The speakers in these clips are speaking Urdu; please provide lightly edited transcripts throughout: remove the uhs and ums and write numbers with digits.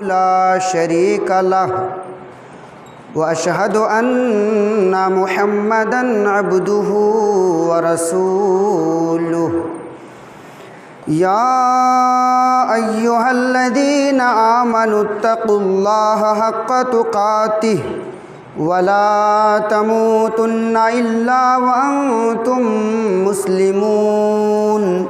لا شريك له وأشهد أن محمدًا عبده ورسوله يا أيها الذين آمنوا اتقوا الله حق تقاته ولا تموتن إلا وأنتم مسلمون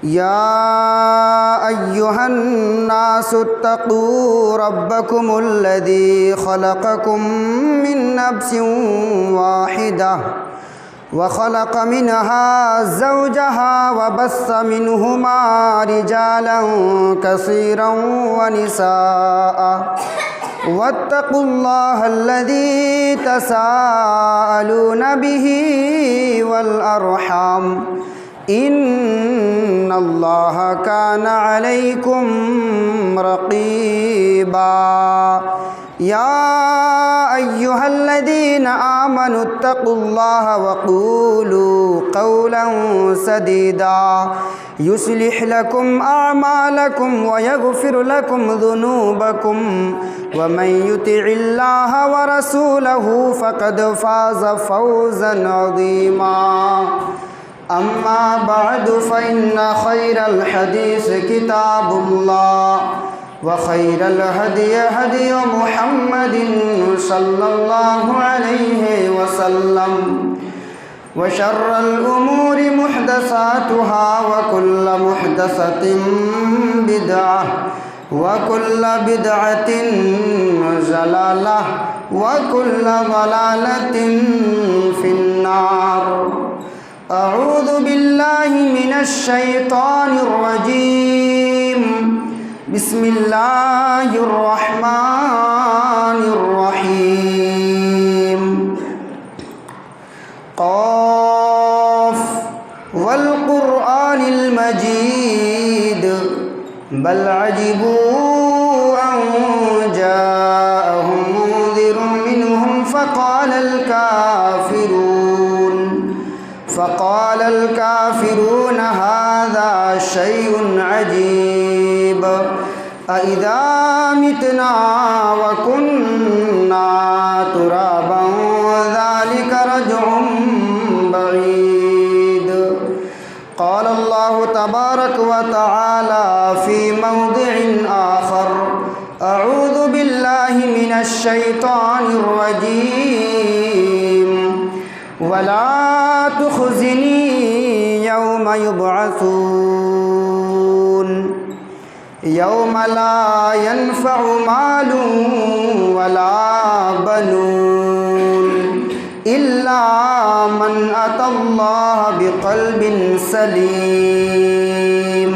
يا أيها الناس اتقوا ربكم الذي خلقكم من نفس واحدة وخلق منها زوجها وبث منهما رجالا كثيرا ونساء واتقوا الله الذي تساءلون به والأرحام إن الله كان عليكم رقيبا يا أيها الذين آمنوا اتقوا الله وقولوا قولا سديدا يصلح لكم أعمالكم ويغفر لكم ذنوبكم ومن يطع الله ورسوله فقد فاز فوزا عظيما أما بعد فإن خير الحديث كتاب الله وخير الهدي هدي محمد صلى الله عليه وسلم وشر الأمور محدثاتها وكل محدثة بدعة وكل بدعة ضلالة وكل ضلالة في النار. أعوذ بالله من الشيطان الرجيم. بسم الله الرحمن الرحيم. قاف والقرآن المجيد بل عجبوا أن جاءهم منذر منهم فقال الكافرون هذا شيء عجيب أإذا متنا وكنا ترابا ذلك رجع بعيد. قال الله تبارك وتعالى في موضع آخر أعوذ بالله من الشيطان الرجيم ولا تخزني يوم يبعثون يوم لا ينفع مال ولا بنون إلا من أتى الله بقلب سليم.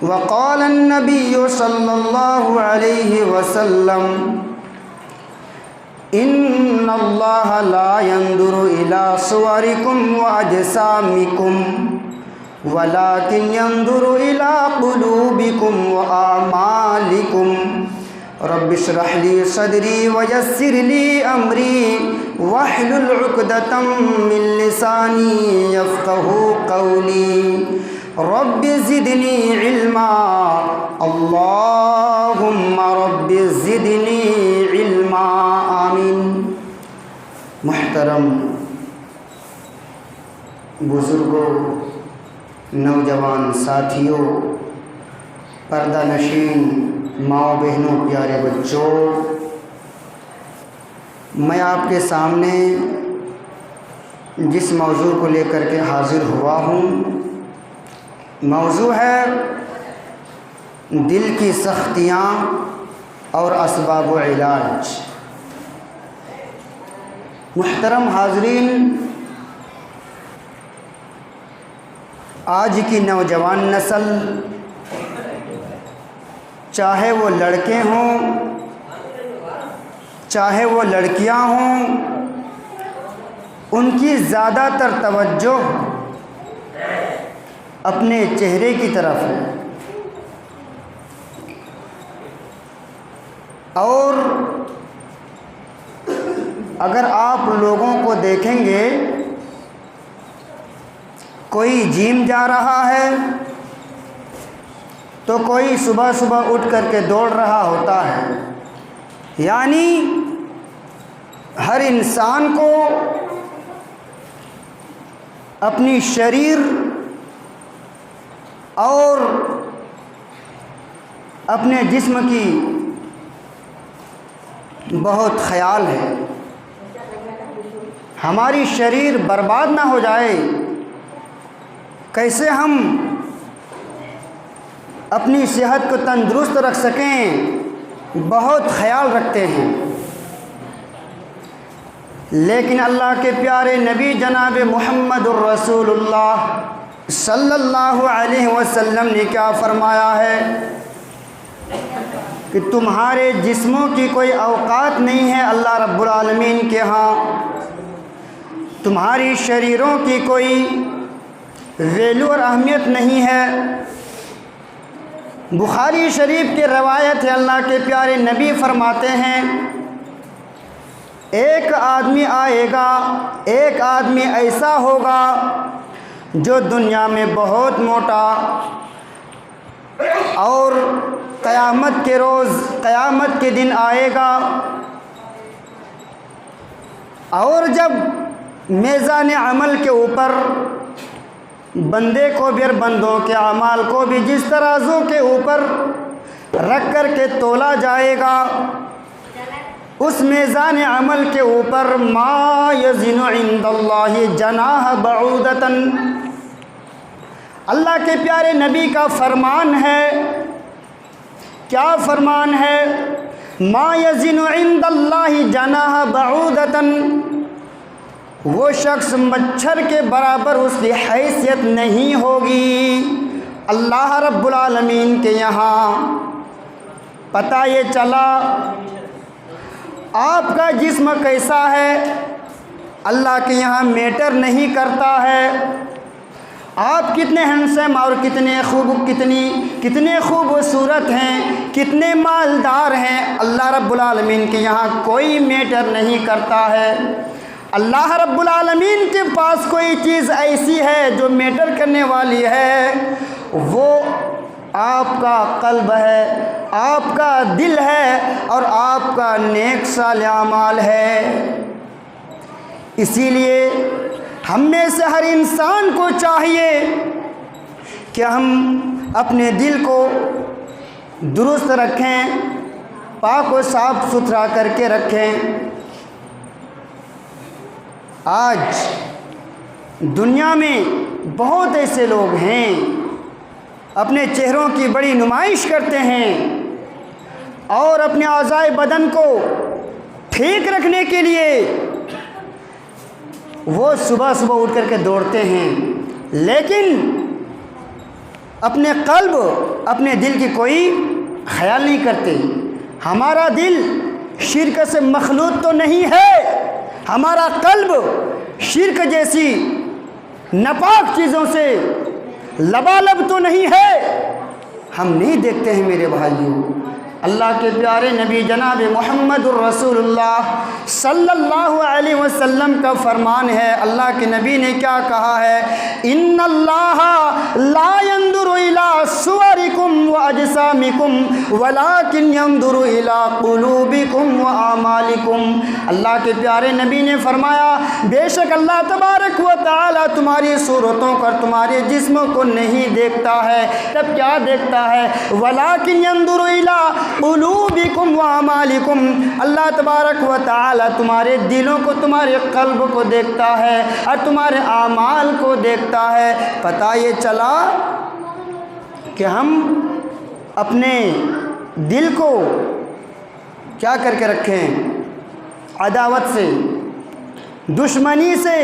وقال النبي صلى الله عليه وسلم إن الله لا ينظر إلى صوركم وأجسامكم ولكن ينظر إلى قلوبكم وأعمالكم. رب اشرح لي صدري ويسر لي أمري واحلل عقدة من لساني يفقه قولي. رب زدني علما اللهم رب زدنی علما آمین. محترم بزرگوں، نوجوان ساتھیوں، پردہ نشین ماؤں بہنوں، پیارے بچوں، میں آپ کے سامنے جس موضوع کو لے کر کے حاضر ہوا ہوں، موضوع ہے دل کی سختیاں اور اسباب و علاج. محترم حاضرین، آج کی نوجوان نسل، چاہے وہ لڑکے ہوں چاہے وہ لڑکیاں ہوں، ان کی زیادہ تر توجہ اپنے چہرے کی طرف ہے، اور اگر آپ لوگوں کو دیکھیں گے کوئی جیم جا رہا ہے تو کوئی صبح صبح اٹھ کر کے دوڑ رہا ہوتا ہے. یعنی ہر انسان کو اپنی شریر اور اپنے جسم کی بہت خیال ہے. ہماری شریر برباد نہ ہو جائے، کیسے ہم اپنی صحت کو تندرست رکھ سکیں، بہت خیال رکھتے ہیں. لیکن اللہ کے پیارے نبی جناب محمد الرسول اللہ صلی اللہ علیہ وسلم نے کیا فرمایا ہے کہ تمہارے جسموں کی کوئی اوقات نہیں ہے اللہ رب العالمین کے ہاں، تمہاری شریروں کی کوئی ویلیو اور اہمیت نہیں ہے. بخاری شریف کی روایت ہے، اللہ کے پیارے نبی فرماتے ہیں ایک آدمی آئے گا، ایک آدمی ایسا ہوگا جو دنیا میں بہت موٹا، اور قیامت کے روز، قیامت کے دن آئے گا، اور جب میزان عمل کے اوپر بندے کو بھی اور بندوں کے اعمال کو بھی جس ترازو کے اوپر رکھ کر کے تولا جائے گا، اس میزان عمل کے اوپر ما یزن عند اللہ جناح بعودۃ، اللہ کے پیارے نبی کا فرمان ہے. کیا فرمان ہے؟ ما یزن عند اللہ جناح بعودۃ، وہ شخص مچھر کے برابر اس کی حیثیت نہیں ہوگی اللہ رب العالمین کے یہاں. پتہ یہ چلا آپ کا جسم کیسا ہے اللہ کے یہاں میٹر نہیں کرتا ہے. آپ کتنے ہینڈسم اور کتنے خوبصورت ہیں، کتنے مالدار ہیں، اللہ رب العالمین کے یہاں کوئی میٹر نہیں کرتا ہے. اللہ رب العالمین کے پاس کوئی چیز ایسی ہے جو میٹر کرنے والی ہے، وہ آپ کا قلب ہے، آپ کا دل ہے، اور آپ کا نیک صالح اعمال ہے. اسی لیے ہم میں سے ہر انسان کو چاہیے کہ ہم اپنے دل کو درست رکھیں، پاک و صاف ستھرا کر کے رکھیں. آج دنیا میں بہت ایسے لوگ ہیں اپنے چہروں کی بڑی نمائش کرتے ہیں اور اپنے اعضائے بدن کو ٹھیک رکھنے کے لیے وہ صبح صبح اٹھ کر کے دوڑتے ہیں، لیکن اپنے قلب، اپنے دل کی کوئی خیال نہیں کرتے. ہمارا دل شرک سے مخلوط تو نہیں ہے، ہمارا قلب شرک جیسی ناپاک چیزوں سے لبالب تو نہیں ہے. ہم نہیں دیکھتے ہیں میرے بھائیوں. اللہ کے پیارے نبی جناب محمد الرسول اللہ صلی اللہ علیہ وسلم کا فرمان ہے. اللہ کے نبی نے کیا کہا ہے؟ ان اللہ لا ينظر الى صورکم واجسامکم ولکن ينظر الى قلوبکم واعمالکم. اللہ کے پیارے نبی نے فرمایا بے شک اللہ تبارک و تعالی تمہاری صورتوں کو، تمہارے جسموں کو نہیں دیکھتا ہے. تب کیا دیکھتا ہے؟ ولکن ينظر الى قلوبکم واعمالکم، اللہ تبارک و تعالی تمہارے دلوں کو، تمہارے قلب کو دیکھتا ہے اور تمہارے اعمال کو دیکھتا ہے. پتہ یہ چلا کہ ہم اپنے دل کو کیا کر کے رکھیں؟ عداوت سے، دشمنی سے،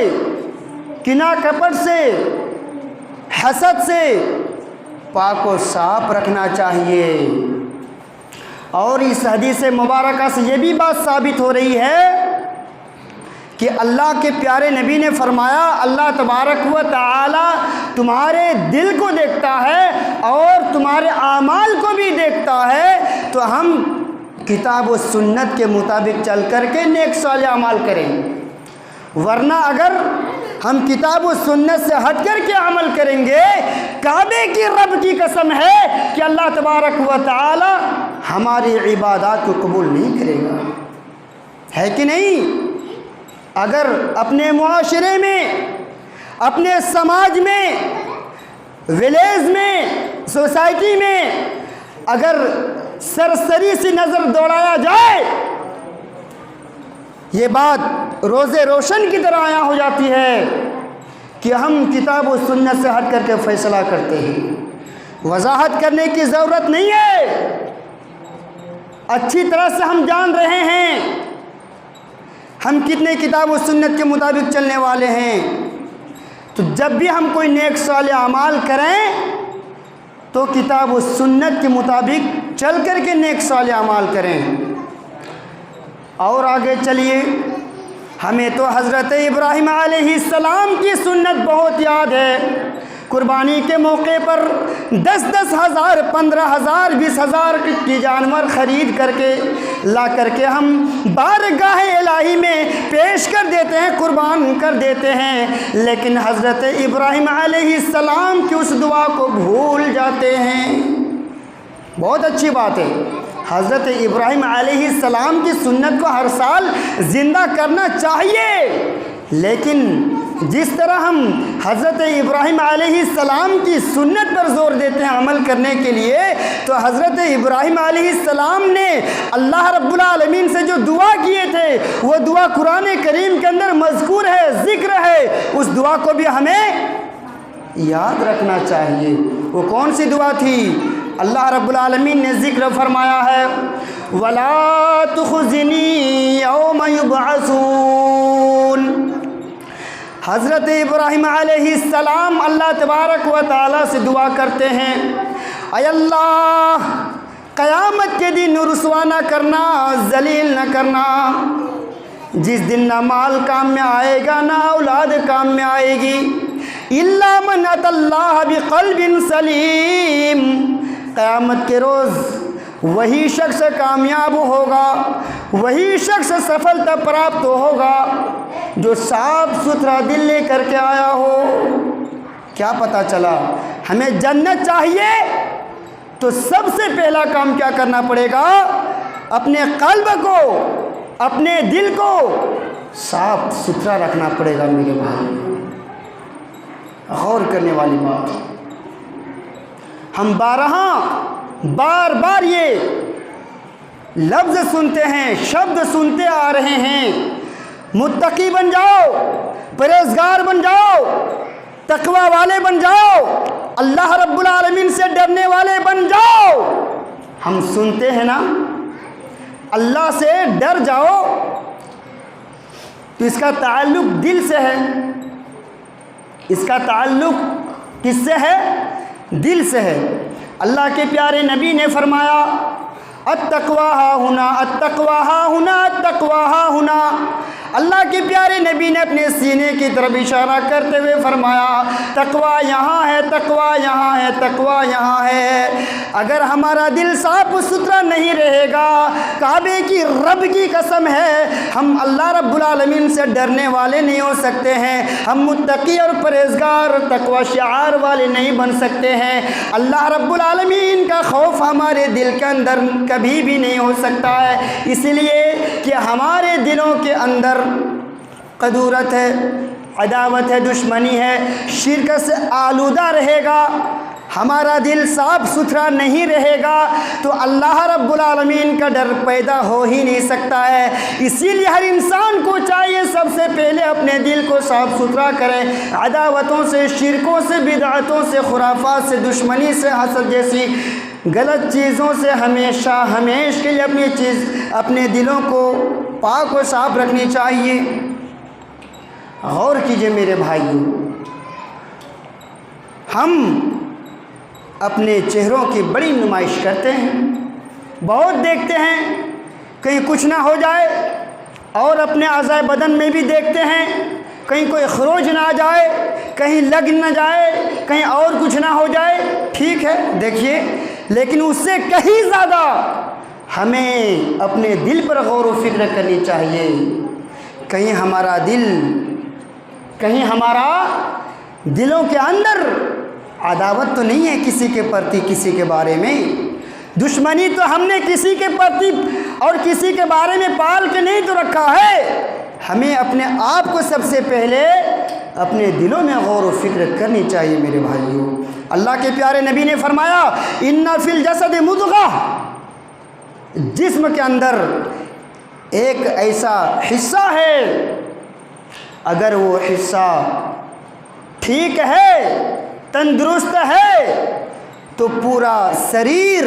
کینہ کپٹ سے، حسد سے پاک و صاف رکھنا چاہیے. اور اس حدیث مبارکہ سے یہ بھی بات ثابت ہو رہی ہے کہ اللہ کے پیارے نبی نے فرمایا اللہ تبارک و تعالی تمہارے دل کو دیکھتا ہے اور تمہارے اعمال کو بھی دیکھتا ہے. تو ہم کتاب و سنت کے مطابق چل کر کے نیک صالح اعمال کریں، ورنہ اگر ہم کتاب و سنت سے ہٹ کر کے عمل کریں گے کعبے کی رب کی قسم ہے کہ اللہ تبارک و تعالی ہماری عبادات کو قبول نہیں کرے گا، ہے کہ نہیں؟ اگر اپنے معاشرے میں، اپنے سماج میں، ولیج میں، سوسائٹی میں اگر سرسری سی نظر دوڑایا جائے، یہ بات روزے روشن کی طرح عیاں ہو جاتی ہے کہ ہم کتاب و سنت سے ہٹ کر کے فیصلہ کرتے ہیں۔ وضاحت کرنے کی ضرورت نہیں ہے، اچھی طرح سے ہم جان رہے ہیں ہم کتنے کتاب و سنت کے مطابق چلنے والے ہیں۔ تو جب بھی ہم کوئی نیک صالح اعمال کریں تو کتاب و سنت کے مطابق چل کر کے نیک صالح اعمال کریں۔ اور آگے چلیے، ہمیں تو حضرت ابراہیم علیہ السلام کی سنت بہت یاد ہے۔ قربانی کے موقع پر 10-10 ہزار، 15 ہزار، 20 ہزار کی جانور خرید کر کے لا کر کے ہم بارگاہ الہی میں پیش کر دیتے ہیں، قربان کر دیتے ہیں، لیکن حضرت ابراہیم علیہ السلام کی اس دعا کو بھول جاتے ہیں۔ بہت اچھی بات ہے، حضرت ابراہیم علیہ السلام کی سنت کو ہر سال زندہ کرنا چاہیے، لیکن جس طرح ہم حضرت ابراہیم علیہ السلام کی سنت پر زور دیتے ہیں عمل کرنے کے لیے، تو حضرت ابراہیم علیہ السلام نے اللہ رب العالمین سے جو دعا کیے تھے وہ دعا قرآن کریم کے اندر مذکور ہے، ذکر ہے، اس دعا کو بھی ہمیں یاد رکھنا چاہیے۔ وہ کون سی دعا تھی؟ اللہ رب العالمین نے ذکر فرمایا ہے وَلَا تُخْزِنِي يَوْمَ يُبْعَثُونَ۔ حضرت ابراہیم علیہ السلام اللہ تبارک و تعالیٰ سے دعا کرتے ہیں، اے اللہ قیامت کے دن رسوا نہ کرنا، ذلیل نہ کرنا، جس دن نہ مال کام میں آئے گا نہ اولاد کام میں آئے گی، الا من اتى اللہ بقلب سلیم۔ قیامت کے روز وہی شخص کامیاب ہوگا، وہی شخص سفلتا پراپت ہوگا جو صاف ستھرا دل لے کر کے آیا ہو۔ کیا پتہ چلا؟ ہمیں جنت چاہیے تو سب سے پہلا کام کیا کرنا پڑے گا؟ اپنے قلب کو، اپنے دل کو صاف ستھرا رکھنا پڑے گا۔ میرے بھائی، غور کرنے والی بات، ہم بار بار یہ لفظ سنتے ہیں، شبد سنتے آ رہے ہیں، متقی بن جاؤ، پرہیزگار بن جاؤ، تقوی والے بن جاؤ، اللہ رب العالمین سے ڈرنے والے بن جاؤ۔ ہم سنتے ہیں نا، اللہ سے ڈر جاؤ، تو اس کا تعلق دل سے ہے، اس کا تعلق کس سے ہے؟ دل سے ہے۔ اللہ کے پیارے نبی نے فرمایا التقوی ہا ہنا، التقوی ہا ہنا، التقوی ہا ہنا۔ اللہ کے پیارے نبی نے اپنے سینے کی طرف اشارہ کرتے ہوئے فرمایا تقوی یہاں ہے، تقوی یہاں ہے، تقوی یہاں ہے۔ اگر ہمارا دل صاف ستھرا نہیں رہے گا، کعبے کی رب کی قسم ہے ہم اللہ رب العالمین سے ڈرنے والے نہیں ہو سکتے ہیں، ہم متقی اور پرہیزگار تقوی شعار والے نہیں بن سکتے ہیں۔ اللہ رب العالمین کا خوف ہمارے دل کے اندر کبھی بھی نہیں ہو سکتا ہے، اس لیے کہ ہمارے دلوں کے اندر قدورت ہے، عداوت ہے، دشمنی ہے، شرک سے آلودہ رہے گا، ہمارا دل صاف ستھرا نہیں رہے گا تو اللہ رب العالمین کا ڈر پیدا ہو ہی نہیں سکتا ہے۔ اسی لیے ہر انسان کو چاہیے سب سے پہلے اپنے دل کو صاف ستھرا کرے، عداوتوں سے، شرکوں سے، بدعتوں سے، خرافات سے، دشمنی سے، حسد جیسی غلط چیزوں سے ہمیشہ کے لیے اپنے دلوں کو پاک و صاف رکھنی چاہیے۔ غور کیجئے میرے بھائیوں، ہم اپنے چہروں کی بڑی نمائش کرتے ہیں، بہت دیکھتے ہیں، کہیں کچھ نہ ہو جائے، اور اپنے اعضائے بدن میں بھی دیکھتے ہیں، کہیں کوئی خروج نہ آ جائے، کہیں لگ نہ جائے، کہیں اور کچھ نہ ہو جائے، ٹھیک ہے دیکھیے، لیکن اس سے کہیں زیادہ ہمیں اپنے دل پر غور و فکر کرنی چاہیے۔ کہیں ہمارا دل، کہیں ہمارا دلوں کے اندر عداوت تو نہیں ہے کسی کے پرتی کسی کے بارے میں، دشمنی تو ہم نے کسی کے پرتی اور کسی کے بارے میں پال کے نہیں تو رکھا ہے۔ ہمیں اپنے آپ کو سب سے پہلے اپنے دلوں میں غور و فکر کرنی چاہیے میرے بھائیوں۔ اللہ کے پیارے نبی نے فرمایا ان فی الجسد مضغہ، جسم کے اندر ایک ایسا حصہ ہے، اگر وہ حصہ ٹھیک ہے، تندرست ہے، تو پورا شریر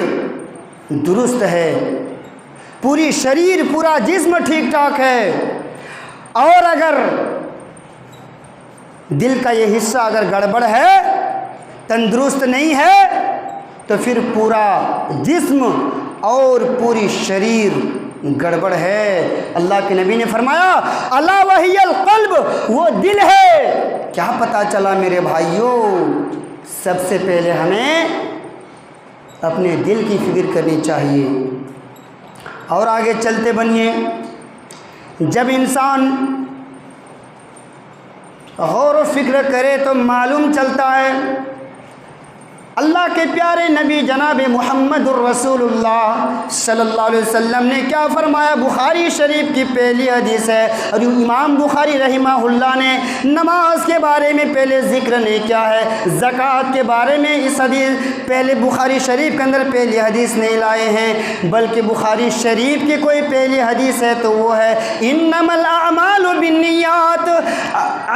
درست ہے، پوری شریر پورا جسم ٹھیک ٹھاک ہے۔ اور اگر دل کا یہ حصہ اگر گڑبڑ ہے، تندرست نہیں ہے، تو پھر پورا جسم اور پوری شریر گڑبڑ ہے۔ اللہ کے نبی نے فرمایا الا وہی القلب، وہ دل ہے۔ کیا پتہ چلا میرے بھائیوں، سب سے پہلے ہمیں اپنے دل کی فکر کرنی چاہیے۔ اور آگے چلتے بنیے، جب انسان غور و فکر کرے تو معلوم چلتا ہے اللہ کے پیارے نبی جناب محمد الرسول اللہ صلی اللہ علیہ وسلم نے کیا فرمایا۔ بخاری شریف کی پہلی حدیث ہے، اور امام بخاری رحمہ اللہ نے نماز کے بارے میں پہلے ذکر نہیں کیا ہے، زکوٰۃ کے بارے میں اس حدیث پہلے بخاری شریف کے اندر پہلی حدیث نہیں لائے ہیں، بلکہ بخاری شریف کی کوئی پہلی حدیث ہے تو وہ ہے انما الاعمال بالنیات،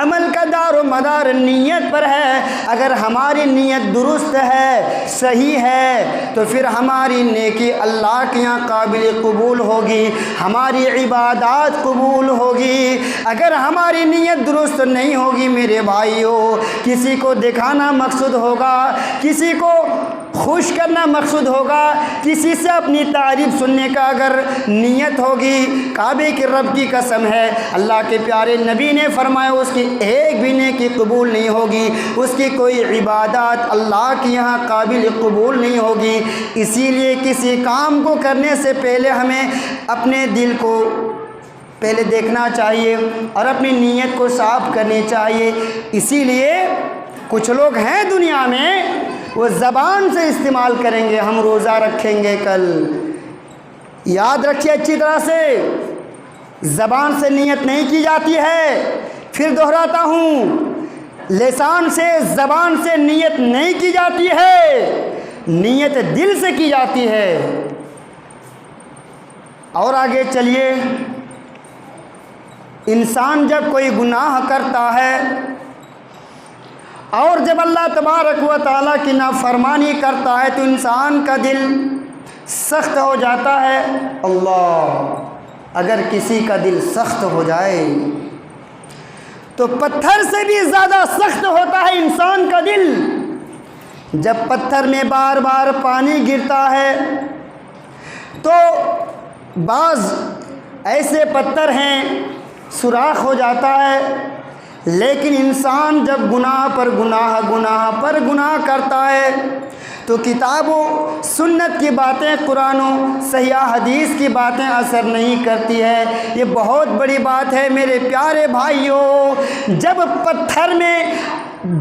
عمل کا دار و مدار نیت پر ہے۔ اگر ہماری نیت درست ہے، صحیح ہے، تو پھر ہماری نیکی اللہ کے یہاں قابل قبول ہوگی، ہماری عبادات قبول ہوگی۔ اگر ہماری نیت درست نہیں ہوگی میرے بھائیوں، کسی کو دکھانا مقصود ہوگا، کسی کو خوش کرنا مقصود ہوگا، کسی سے اپنی تعریف سننے کا اگر نیت ہوگی، کعبے کے رب کی قسم ہے اللہ کے پیارے نبی نے فرمایا اس کی ایک بھی نیکی قبول نہیں ہوگی، اس کی کوئی عبادات اللہ کی یہاں قابل قبول نہیں ہوگی۔ اسی لیے کسی کام کو کرنے سے پہلے ہمیں اپنے دل کو پہلے دیکھنا چاہیے اور اپنی نیت کو صاف کرنی چاہیے۔ اسی لیے کچھ لوگ ہیں دنیا میں، وہ زبان سے استعمال کریں گے، ہم روزہ رکھیں گے کل، یاد رکھیے اچھی طرح سے، زبان سے نیت نہیں کی جاتی ہے۔ پھر دہراتا ہوں، لسان سے زبان سے نیت نہیں کی جاتی ہے، نیت دل سے کی جاتی ہے۔ اور آگے چلیے، انسان جب کوئی گناہ کرتا ہے اور جب اللہ تبارک و تعالیٰ کی نافرمانی کرتا ہے تو انسان کا دل سخت ہو جاتا ہے۔ اللہ، اگر کسی کا دل سخت ہو جائے تو پتھر سے بھی زیادہ سخت ہوتا ہے انسان کا دل۔ جب پتھر میں بار بار پانی گرتا ہے تو بعض ایسے پتھر ہیں سوراخ ہو جاتا ہے، لیکن انسان جب گناہ پر گناہ گناہ پر گناہ کرتا ہے تو کتاب و سنت کی باتیں، قرآن و صحیح حدیث کی باتیں اثر نہیں کرتی ہے۔ یہ بہت بڑی بات ہے میرے پیارے بھائیوں۔ جب پتھر میں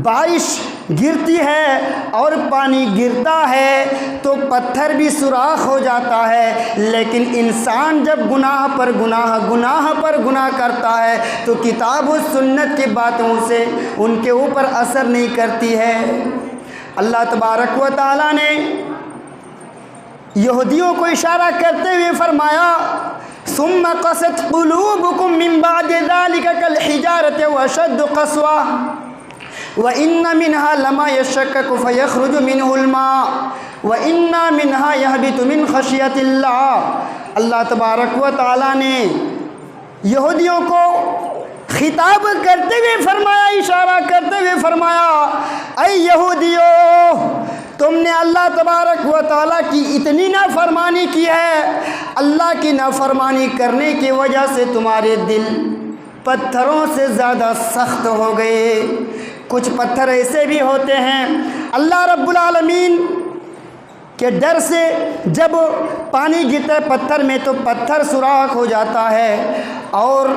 بارش گرتی ہے اور پانی گرتا ہے تو پتھر بھی سوراخ ہو جاتا ہے، لیکن انسان جب گناہ پر گناہ گناہ پر گناہ کرتا ہے تو کتاب و سنت کی باتوں سے ان کے اوپر اثر نہیں کرتی ہے۔ اللہ تبارک و تعالیٰ نے یہودیوں کو اشارہ کرتے ہوئے فرمایا ثم قست قلوبکم من بعد ذلك كالحجارة واشد قسوة وَإِنَّ مِنْهَا لَمَا يَشَّكَّكُ فَيَخْرُجُ مِنْهُ الْمَاءُ وَإِنَّ مِنْهَا يَهْبِطُ مِنْ خَشْيَةِ اللَّهِ۔ اللہ تبارک و تعالیٰ نے یہودیوں کو خطاب کرتے ہوئے فرمایا، اشارہ کرتے ہوئے فرمایا، اے یہودیوں، تم نے اللہ تبارک و تعالیٰ کی اتنی نافرمانی کی ہے، اللہ کی نافرمانی کرنے کی وجہ سے تمہارے دل پتھروں سے زیادہ سخت ہو گئے۔ کچھ پتھر ایسے بھی ہوتے ہیں اللہ رب العالمین کہ ڈر سے جب پانی گرتا ہے پتھر میں تو پتھر سوراخ ہو جاتا ہے، اور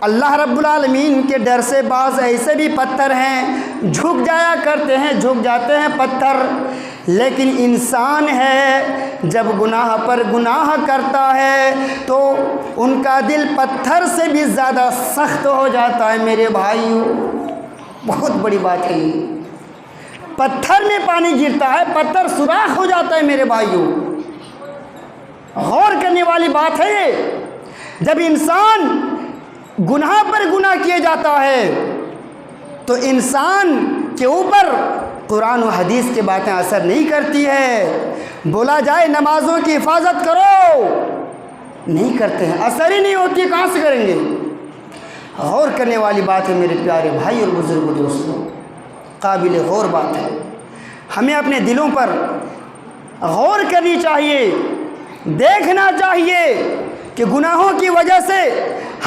اللہ رب العالمین کے ڈر سے بعض ایسے بھی پتھر ہیں جھک جایا کرتے ہیں، جھک جاتے ہیں پتھر، لیکن انسان ہے جب گناہ پر گناہ کرتا ہے تو ان کا دل پتھر سے بھی زیادہ سخت ہو جاتا ہے میرے بھائیوں۔ بہت بڑی بات ہے یہ، پتھر میں پانی گرتا ہے پتھر سوراخ ہو جاتا ہے میرے بھائیوں۔ غور کرنے والی بات ہے یہ، جب انسان گناہ پر گناہ کیے جاتا ہے تو انسان کے اوپر قرآن و حدیث کی باتیں اثر نہیں کرتی ہے، بولا جائے نمازوں کی حفاظت کرو نہیں کرتے ہیں، اثر ہی نہیں ہوتی، کہاں سے کریں گے؟ غور کرنے والی بات ہے میرے پیارے بھائی اور بزرگوں دوستوں، قابل غور بات ہے۔ ہمیں اپنے دلوں پر غور کرنی چاہیے، دیکھنا چاہیے کہ گناہوں کی وجہ سے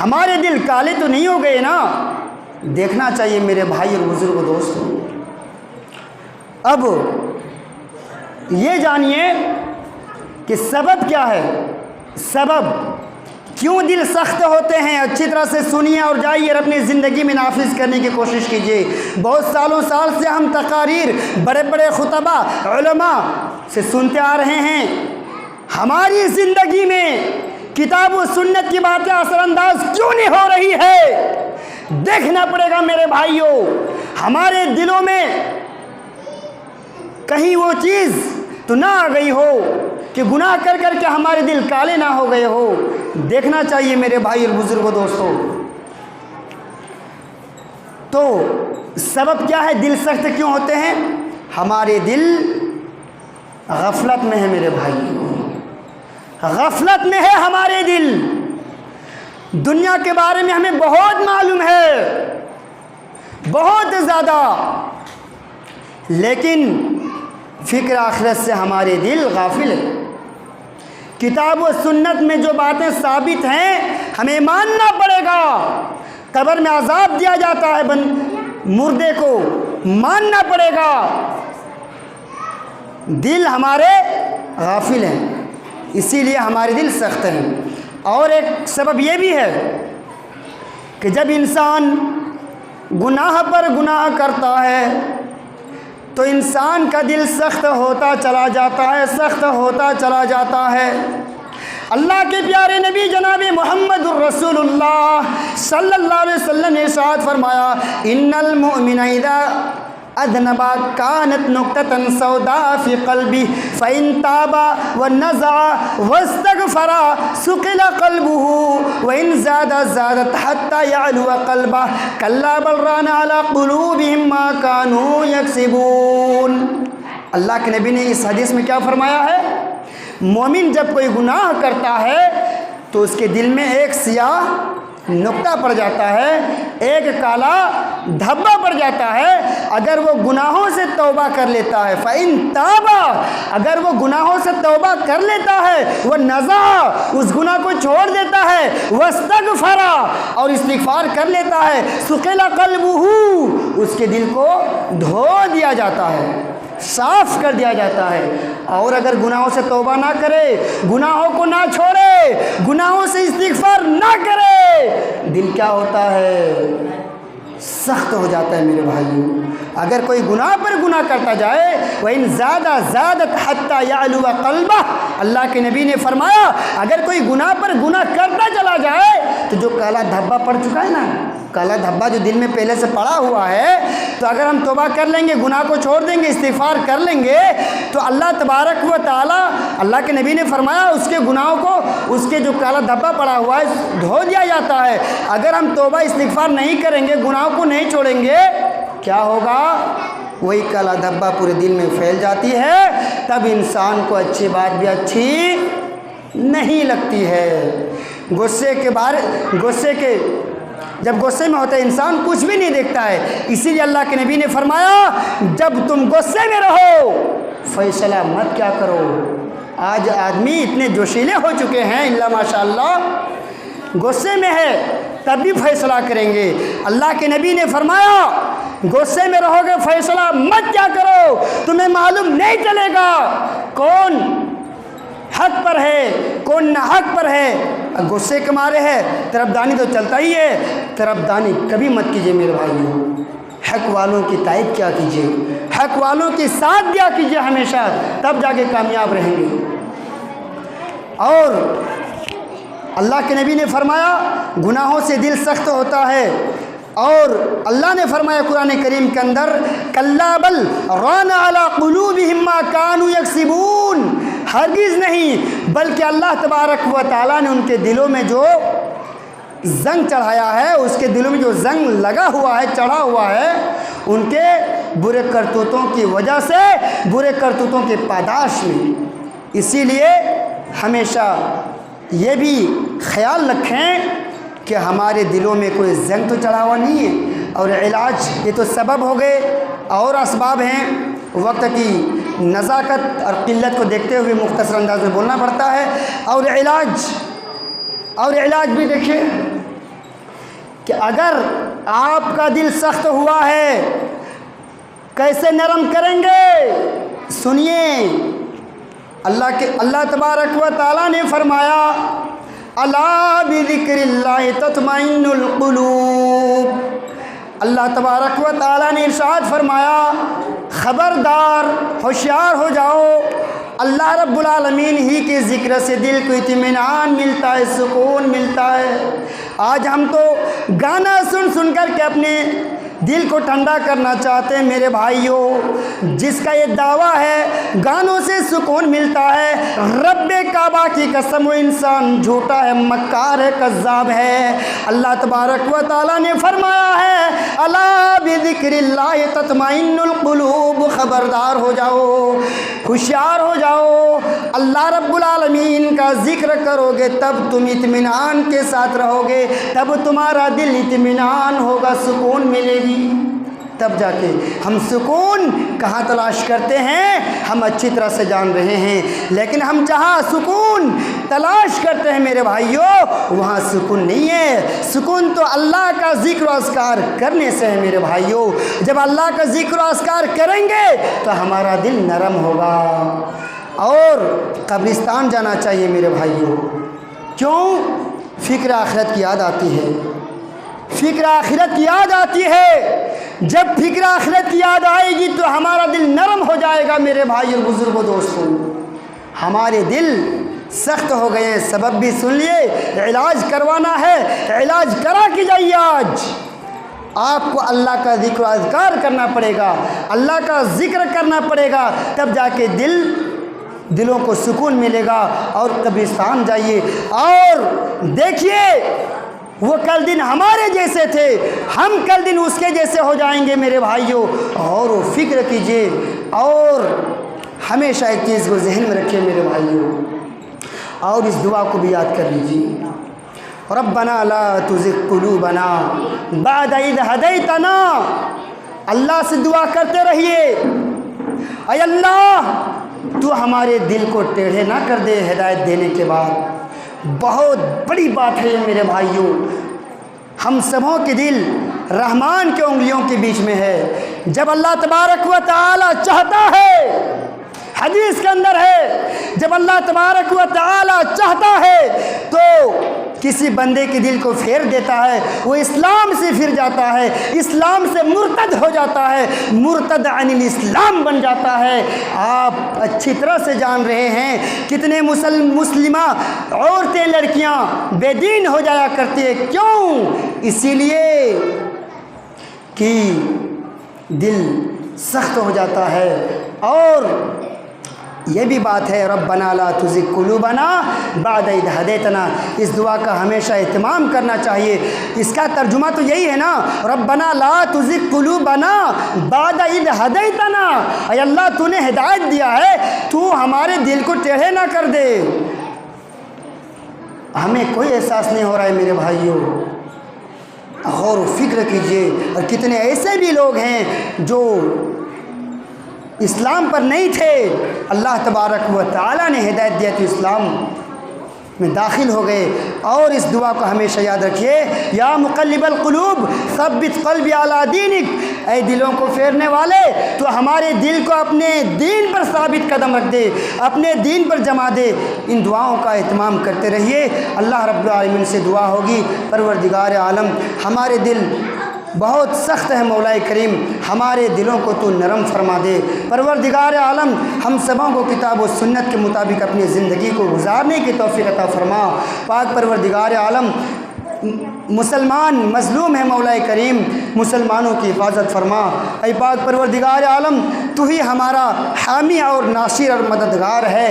ہمارے دل کالے تو نہیں ہو گئے نا، دیکھنا چاہیے میرے بھائی اور بزرگوں دوستوں۔ اب یہ جانیے کہ سبب کیا ہے، سبب کیوں دل سخت ہوتے ہیں، اچھی طرح سے سنیے اور جائیے اور اپنی زندگی میں نافذ کرنے کی کوشش کیجیے۔ بہت سال سے ہم تقاریر بڑے بڑے خطبہ علماء سے سنتے آ رہے ہیں، ہماری زندگی میں کتاب و سنت کی باتیں اثر انداز کیوں نہیں ہو رہی ہے؟ دیکھنا پڑے گا میرے بھائیوں، ہمارے دلوں میں کہیں وہ چیز تو نہ آ گئی ہو کہ گناہ کر کر کے ہمارے دل کالے نہ ہو گئے ہو، دیکھنا چاہیے میرے بھائی اور بزرگوں دوستوں۔ تو سبب کیا ہے، دل سخت کیوں ہوتے ہیں؟ ہمارے دل غفلت میں ہے میرے بھائی، غفلت میں ہے ہمارے دل۔ دنیا کے بارے میں ہمیں بہت معلوم ہے، بہت زیادہ، لیکن فکر آخرت سے ہمارے دل غافل ہے۔ کتاب و سنت میں جو باتیں ثابت ہیں ہمیں ماننا پڑے گا، قبر میں عذاب دیا جاتا ہے مردے کو، ماننا پڑے گا، دل ہمارے غافل ہیں، اسی لیے ہمارے دل سخت ہیں۔ اور ایک سبب یہ بھی ہے کہ جب انسان گناہ پر گناہ کرتا ہے تو انسان کا دل سخت ہوتا چلا جاتا ہے، سخت ہوتا چلا جاتا ہے۔ اللہ کے پیارے نبی جناب محمد الرسول اللہ صلی اللہ علیہ وسلم نے ارشاد فرمایا، ان المؤمن اذا اذنب كانت نقطة سوداء في قلبه فإن تاب ونزع واستغفر ثقل قلبه وإن زاد زادت حتى يعلو قلبه كلا بل ران على قلوبهم ما كانوا يكسبون۔ اللہ کے نبی نے اس حدیث میں کیا فرمایا ہے؟ مومن جب کوئی گناہ کرتا ہے تو اس کے دل میں ایک سیاہ نقطہ پڑ جاتا ہے، ایک کالا دھبا پڑ جاتا ہے۔ اگر وہ گناہوں سے توبہ کر لیتا ہے، فَإِن تَابَ، اگر وہ گناہوں سے توبہ کر لیتا ہے، وہ نَزَعَ، اس گناہ کو چھوڑ دیتا ہے، وَاسْتَغْفَرَ، اور استغفار کر لیتا ہے، سُقِلَ قَلْبُهُ، اس کے دل کو دھو دیا جاتا ہے، صاف کر دیا جاتا ہے۔ اور اگر گناہوں سے توبہ نہ کرے، گناہوں کو نہ چھوڑے، گناہوں سے استغفار نہ کرے، دل کیا ہوتا ہے؟ سخت ہو جاتا ہے میرے بھائیوں۔ اگر کوئی گناہ پر گناہ کرتا جائے، وَإِن زَادَ زَادَتْ حَتَّى يَعْلُوَ قَلْبَهُ، اللہ کے نبی نے فرمایا اگر کوئی گناہ پر گناہ کرتا چلا جائے تو جو کالا دھبا پڑ چکا ہے نا، کالا دھبا جو دل میں پہلے سے پڑا ہوا ہے، تو اگر ہم توبہ کر لیں گے، گناہ کو چھوڑ دیں گے، استغفار کر لیں گے، تو اللہ تبارک و تعالی، اللہ کے نبی نے فرمایا اس کے گناہوں کو، اس کے جو کالا دھبا پڑا ہوا ہے دھو دیا جاتا ہے۔ اگر ہم توبہ استغفار نہیں کریں گے، گناہوں کو نہیں چھوڑیں گے، کیا ہوگا؟ وہی کالا دھبا پورے دل میں پھیل جاتی ہے، تب انسان کو اچھی بات بھی اچھی نہیں لگتی ہے۔ جب غصے میں ہوتا ہے انسان کچھ بھی نہیں دیکھتا ہے، اسی لیے اللہ کے نبی نے فرمایا جب تم غصے میں رہو فیصلہ مت کیا کرو۔ آج آدمی اتنے جوشیلے ہو چکے ہیں، اللہ ماشاء اللہ، غصے میں ہے تب بھی فیصلہ کریں گے۔ اللہ کے نبی نے فرمایا غصے میں رہو گے فیصلہ مت کیا کرو، تمہیں معلوم نہیں چلے گا کون حق پر ہے کون ناحق پر ہے، غصے کے مارے ہے طرفدانی تو چلتا ہی ہے، طرفدانی کبھی مت کیجیے میرے بھائیوں، حق والوں کی تائید کیا کیجیے، حق والوں کے ساتھ دیا کیجیے ہمیشہ، تب جا کے کامیاب رہیں گے۔ اور اللہ کے نبی نے فرمایا گناہوں سے دل سخت ہوتا ہے، اور اللہ نے فرمایا قرآن کریم کے اندر کلا بل ران علی قلوبہم ما کانوا یکسبون، ہرگز نہیں بلکہ اللہ تبارک و تعالیٰ نے ان کے دلوں میں جو زنگ چڑھایا ہے، اس کے دلوں میں جو زنگ لگا ہوا ہے چڑھا ہوا ہے، ان کے برے کرتوتوں کی وجہ سے، برے کرتوتوں کے پاداش میں۔ اسی لیے ہمیشہ یہ بھی خیال رکھیں کہ ہمارے دلوں میں کوئی زنگ تو چڑھا ہوا نہیں ہے، اور علاج یہ تو سبب ہو گئے اور اسباب ہیں، وقت کی نزاکت اور قلت کو دیکھتے ہوئے مختصر انداز میں بولنا پڑتا ہے۔ اور علاج بھی دیکھیں کہ اگر آپ کا دل سخت ہوا ہے کیسے نرم کریں گے؟ سنیے، اللہ تبارک و تعالیٰ نے فرمایا الا بذکر اللہ تطمئن القلوب، اللہ تبارک و تعالیٰ نے ارشاد فرمایا خبردار، ہوشیار ہو جاؤ، اللہ رب العالمین ہی کے ذکر سے دل کو اطمینان ملتا ہے، سکون ملتا ہے۔ آج ہم تو گانا سن سن کر کے اپنے دل کو ٹھنڈا کرنا چاہتے ہیں میرے بھائیوں، جس کا یہ دعویٰ ہے گانوں سے سکون ملتا ہے، رب کعبہ کی قسم وہ انسان جھوٹا ہے، مکار ہے، کذاب ہے۔ اللہ تبارک و تعالیٰ نے فرمایا ہے الا بذکر اللہ تطمئن القلوب، خبردار ہو جاؤ، ہوشیار ہو جاؤ، اللہ رب العالمین کا ذکر کرو گے تب تم اطمینان کے ساتھ رہو گے، تب تمہارا دل اطمینان ہوگا، سکون ملے گی۔ تب جا کے ہم سکون کہاں تلاش کرتے ہیں ہم اچھی طرح سے جان رہے ہیں، لیکن ہم جہاں سکون تلاش کرتے ہیں میرے بھائیوں وہاں سکون نہیں ہے۔ سکون تو اللہ کا ذکر و اذکار کرنے سے ہے میرے بھائیوں۔ جب اللہ کا ذکر و اذکار کریں گے تو ہمارا دل نرم ہوگا۔ اور قبرستان جانا چاہیے میرے بھائیوں، کیوں؟ فکر آخرت کی یاد آتی ہے، فکر آخرت کی یاد آتی ہے۔ جب فکر آخرت کی یاد آئے گی تو ہمارا دل نرم ہو جائے گا میرے بھائی اور بزرگوں دوستوں۔ ہمارے دل سخت ہو گئے ہیں، سبب بھی سن لیے، علاج کروانا ہے، علاج کرا کے جائیے۔ آج آپ کو اللہ کا ذکر و اذکار کرنا پڑے گا، اللہ کا ذکر کرنا پڑے گا، تب جا کے دلوں کو سکون ملے گا۔ اور قبرستان جائیے اور دیکھیے وہ کل دن ہمارے جیسے تھے، ہم کل دن اس کے جیسے ہو جائیں گے میرے بھائیوں۔ اور وہ فکر کیجئے، اور ہمیشہ ایک چیز کو ذہن میں رکھیے میرے بھائیوں، اور اس دعا کو بھی یاد کر لیجیے، ربنا لا تزغ قلوبنا بعد اذ ہدیتنا۔ اللہ سے دعا کرتے رہیے، اے اللہ تو ہمارے دل کو ٹیڑھے نہ کر دے ہدایت دینے کے بعد۔ بہت بڑی بات ہے یہ میرے بھائیوں، ہم سبوں کے دل رحمان کے انگلیوں کے بیچ میں ہے۔ جب اللہ تبارک و تعالی چاہتا ہے، حدیث کے اندر ہے جب اللہ تبارک و تعالی چاہتا ہے تو کسی بندے کے دل کو پھیر دیتا ہے، وہ اسلام سے پھر جاتا ہے، اسلام سے مرتد ہو جاتا ہے، مرتد عن الاسلام بن جاتا ہے۔ آپ اچھی طرح سے جان رہے ہیں کتنے مسلمہ عورتیں لڑکیاں بے دین ہو جایا کرتی ہیں، کیوں؟ اسی لیے کہ دل سخت ہو جاتا ہے۔ اور یہ بھی بات ہے ربنا لا تزغ قلوبنا بعد اذ ہدیتنا، اس دعا کا ہمیشہ اہتمام کرنا چاہیے۔ اس کا ترجمہ تو یہی ہے نا، ربنا لا تزغ قلوبنا بعد اذ ہدیتنا، اے اللہ تو نے ہدایت دیا ہے، تو ہمارے دل کو ٹیڑھے نہ کر دے۔ ہمیں کوئی احساس نہیں ہو رہا ہے میرے بھائیوں، غور و فکر کیجئے۔ اور کتنے ایسے بھی لوگ ہیں جو اسلام پر نہیں تھے، اللہ تبارک و تعالیٰ نے ہدایت دیا تو اسلام میں داخل ہو گئے۔ اور اس دعا کو ہمیشہ یاد رکھیے، یا مقلب القلوب ثبت قلبی علی دینک، اے دلوں کو پھیرنے والے تو ہمارے دل کو اپنے دین پر ثابت قدم رکھ دے، اپنے دین پر جما دے۔ ان دعاؤں کا اہتمام کرتے رہیے۔ اللہ رب العالمین سے دعا ہوگی، پروردگار عالم ہمارے دل بہت سخت ہے، مولا کریم ہمارے دلوں کو تو نرم فرما دے۔ پروردگار عالم ہم سبوں کو کتاب و سنت کے مطابق اپنی زندگی کو گزارنے کی توفیق عطا فرما۔ پاک پروردگار عالم مسلمان مظلوم ہے، مولا کریم مسلمانوں کی حفاظت فرما۔ اے پاک پروردگار عالم تو ہی ہمارا حامی اور ناصر اور مددگار ہے،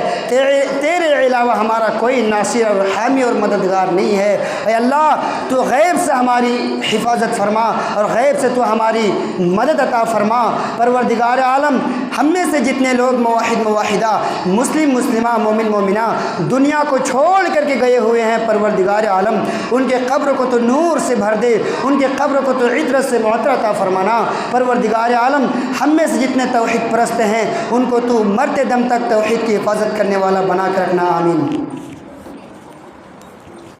تیرے علاوہ ہمارا کوئی ناصر اور حامی اور مددگار نہیں ہے۔ اے اللہ تو غیب سے ہماری حفاظت فرما اور غیب سے تو ہماری مدد عطا فرما۔ پروردگار عالم ہم میں سے جتنے لوگ موحد موحدہ، مسلم مسلمہ، مومن مومنہ دنیا کو چھوڑ کر کے گئے ہوئے ہیں، پروردگار عالم ان کے قبر کو تو نور سے بھر دے، ان کے قبر کو تو عطرت سے معطر عطا فرمانا۔ پروردگار عالم ہم میں سے جتنے توحید پرست ہیں ان کو تو مرتے دم تک توحید کی حفاظت کرنے والا بنا کر رکھنا، آمین۔